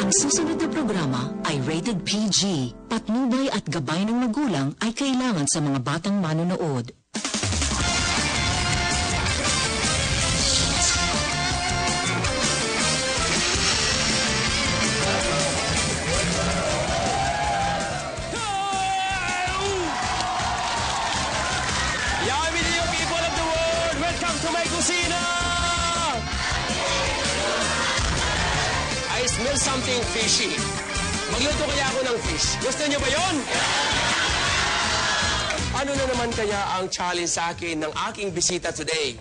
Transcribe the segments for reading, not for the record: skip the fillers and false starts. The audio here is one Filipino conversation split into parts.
Ang susunod na programa ay rated PG. Patnubay at gabay ng magulang ay kailangan sa mga batang manonood. Yummy to you people of the world! Welcome to my kusina! I smell something fishy. Magluto kaya ako ng fish. Gusto niyo ba yon? Ano na naman kaya ang challenge sa akin ng aking bisita today?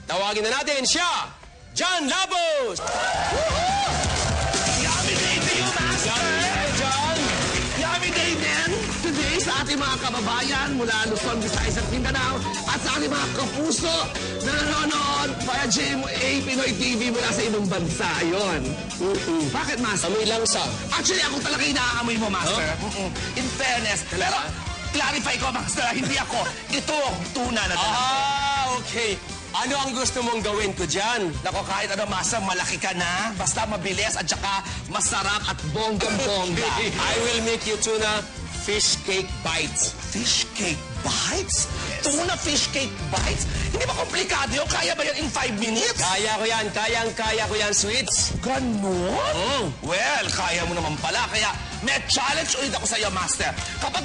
Tawagin na natin siya, John Labos! Yummy day to you, Master! John! Yummy day din! Today sa ating mga kababayan mula Luzon, Visayas at Mindanao at sa ating mga kapuso na nanonood via GMA Pinoy TV mula sa ibang bansa. Yun. Bakit, Master? Amoy lang sa... Actually, ako talaga inaamoy mo, Master. In fairness. Pero, clarify ko, Master, hindi ako. Ito, tuna na talaga. Okay. Ano ang gusto mong gawin ko dyan? Nako, kahit ano, Master, malaki ka na. Basta mabilis at saka masarap at bonggang-bongga. I will make you tuna fish cake bites. Fish cake bites? Tuna fish cake bites? Hindi ba komplikado yun? Kaya ba yan in 5 minutes? Kaya ko yan. Kayang-kaya ko yan, sweets. Ganon? Well, kaya mo naman pala. Kaya may challenge ulit ako sa iyo, Master. Kapag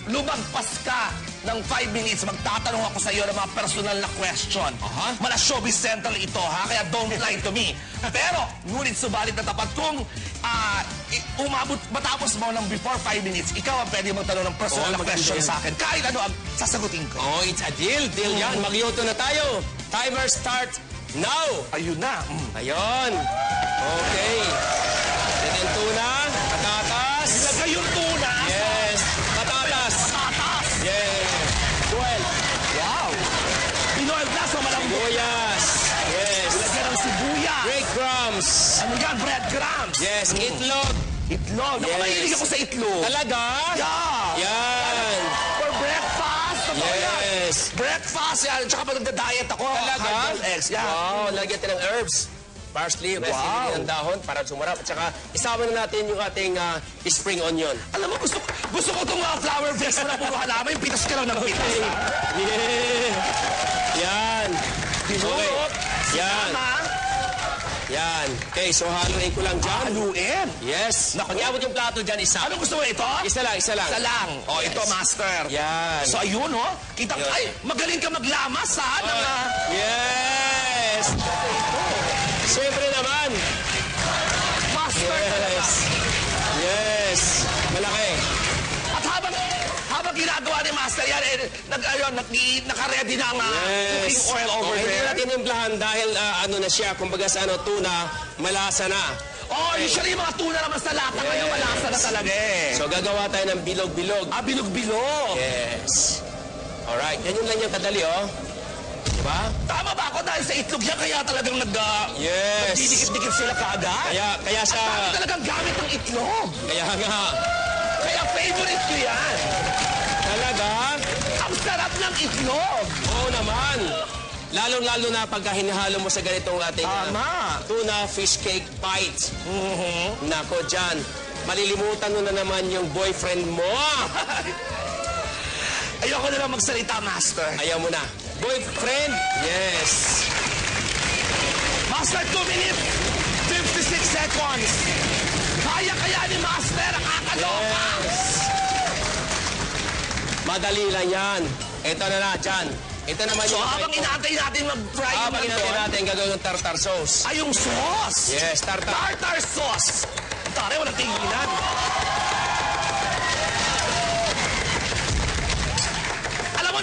lumagpas ka ng 5 minutes, magtatanong ako sa iyo ng mga personal na question. Mala Showbiz Central ito, ha? Kaya don't lie to me. Pero, ngunit subalit na tapat kung matapos mo ng before 5 minutes, ikaw ang pwede magtanong ng personal na question sa akin. Kahit ano ang sasagutin ko. Oh, it's a deal. Deal yan. Magyoto na tayo. Timer start now. Ayun na. Ayun. Okay. Then tuna. Patatas. Ilagay yung tuna. Yes. Patatas. Patatas. Yes. 12. Wow. Pinoy Blas o malambot. Sibuyas. Yes. Ilagay ng sibuyas. Breadcrumbs. Ano yan? Breadcrumbs. Yes. Itlog. Itlog. Naku, Yes. mahilig ako sa itlog. Talaga? Yeah. Yan. For breakfast. Totoo yan. Yes. Breakfast yan. Tsaka pag nagda-diet ako. Talaga? Hard-boiled eggs. Yeah. Wow, lagyan natin ng herbs. Parsley, Wow. ng dahon para sumarap. At saka isama na natin yung ating spring onion. Alam mo, gusto ko itong flower vest na puro halaman. Yung pitas ka lang ng pitas. Yeah. Yan. Okay. Yan. Yan. Okay, so haluin ko lang dyan. Haluin. Yes. Naku. Pag-iabot yung plato dyan, isa. Ano gusto mo ito? Isa lang, isa lang. Isa lang. O, Yes. ito, Master. Yan. So, ayun, oh. Kita, Yun. ay, magaling ka maglamas, ha? Yes. Siyempre naman. Master talaga. Yes. Yes. Malaki. At habang ginagawa ni Master yan, naka-ready na ang cooking oil over Hindi there. natin implahan dahil ano na siya, kumbaga sa tuna, malasa na. Oh, usually yung mga tuna naman sa lata ngayon, malasa na talaga eh. So gagawa tayo ng bilog-bilog. Bilog-bilog. Yes. Alright, yan yung lang yung kadali, oh. Diba? Tama ba ako dahil sa itlog yan, kaya talagang Yes. nagdidikit-dikit sila kaagad? Kaya At sa... dami talagang gamit ng itlog. Kaya nga. Kaya favorite ko yan. Talaga? Ang sarap ng itlog. Oo naman. Lalong-lalo na pagka hinahalo mo sa ganitong ating Tama. tuna fish cake bites. Nako, Jan. Malilimutan mo na naman yung boyfriend mo. Ayoko na lang magsalita, Master. Ayaw mo na. Boyfriend? Yes. Master, 2 minutes, 56 seconds. Kaya ni Master, nakakaloka. Yes. Madali lang yan. Ito na Jan. Ito naman So, yung... habang inaantay natin mag-fry yung Habang inaantay doon, natin gagawin ng tartar sauce. ay yung sauce. Yes, tartar. Tartar sauce. Tare, walang tinginan. Alam mo,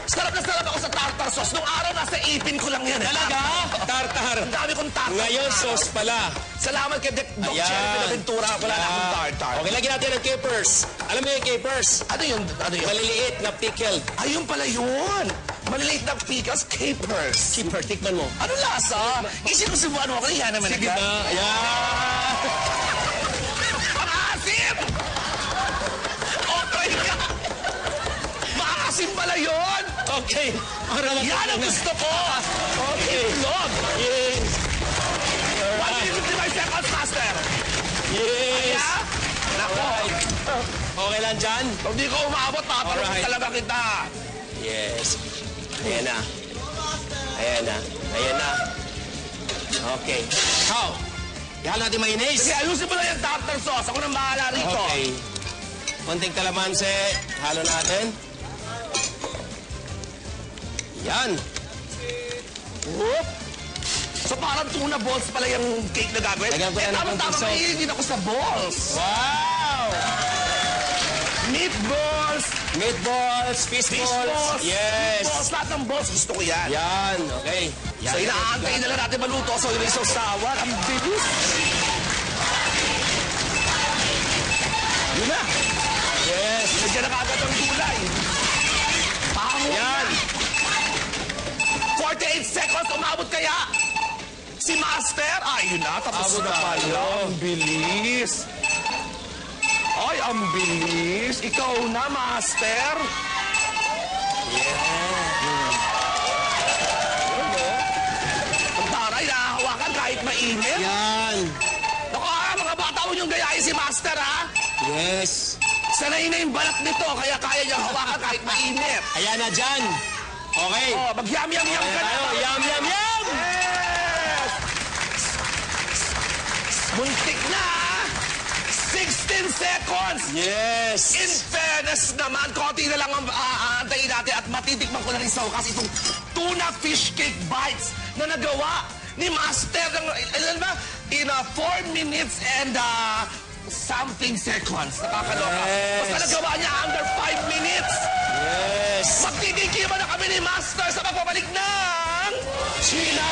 sarap na sarap ako sa tartar sauce. Nung araw, nasa ipin ko lang yan. Talaga? Tartar. Ang dami kong tartar. Ngayon, sauce pala. Salamat kay Doc Ayan. Cherry Benaventura. Wala na akong tartar. Okay, lagyan natin ng capers. Alam mo yung capers? Ano yun? Maliliit na pickled. Ayun pala yun. Maliliit na pickles, capers. Keeper, tikman mo. Ano lasa? Isinusubuan mo ako. Yan naman. Sige na. Ayan. Ang asim! Oh my God! Maasim pala yun! Okay. Para Yan ang gusto ko! Okay. Itlog! Yes. 1 minute 55 seconds, Master! Yes! Kaya, nako, Alright. Okay lang dyan? kung di ko umabot, paparoon Alright. talaga kita. Yes. Ayan na. Ayan na. Ayan na. Okay. How? Ihalo natin mayonnaise. Sige, ayusin mo lang yung tartar sauce. Ako nang bahala rito. Okay. Konting kalamansi. Halo natin. Yan. Whoop! So parang tuna balls pala yung cake na gagawin. Lagyan ko yan ng Tama-tama, konting salt. mahiligin ako sa balls. Wow! Meatballs, Meatballs, fish fish balls. balls, Yes. meatballs, lahat ng balls. Gusto ko yan. Yan. Okay. Yan. So inaantay na lang natin maluto. So yun yung sausawan. Ang bilis. Yun na. Yes. Nandiyan na kaagad ang gulay. Pango Yan. na. 48 seconds. Umabot kaya? Si Master? Ay, yun na. Tapos Abot na na pala. tayo. Ang bilis. Ay, ang bilis. Ikaw na, Master. Ang taray, nahahawakan kahit mainit. Yan. Naku, mga bata, huwag niyong gayahin si Master, ha? Yes. Sanay na yung balat nito, kaya kaya niyang hawakan kahit mainit. Ayan na dyan. Okay. Oh, mag-yam-yam-yam Okay ka na. tayo. Yum, yum, yum! Yes! Muntik na, ha? 16 seconds! Yes. In fairness naman, konti na lang ang aantayin natin at matitikman ko na rin sa wakas itong tuna fish cake bites na nagawa ni Master ng, ilan ba? In 4 minutes and something seconds. Nakakaloka. Yes. Basta nagawa niya under 5 minutes. Yes. Magtitikiman na kami ni Master sa pagbabalik ng China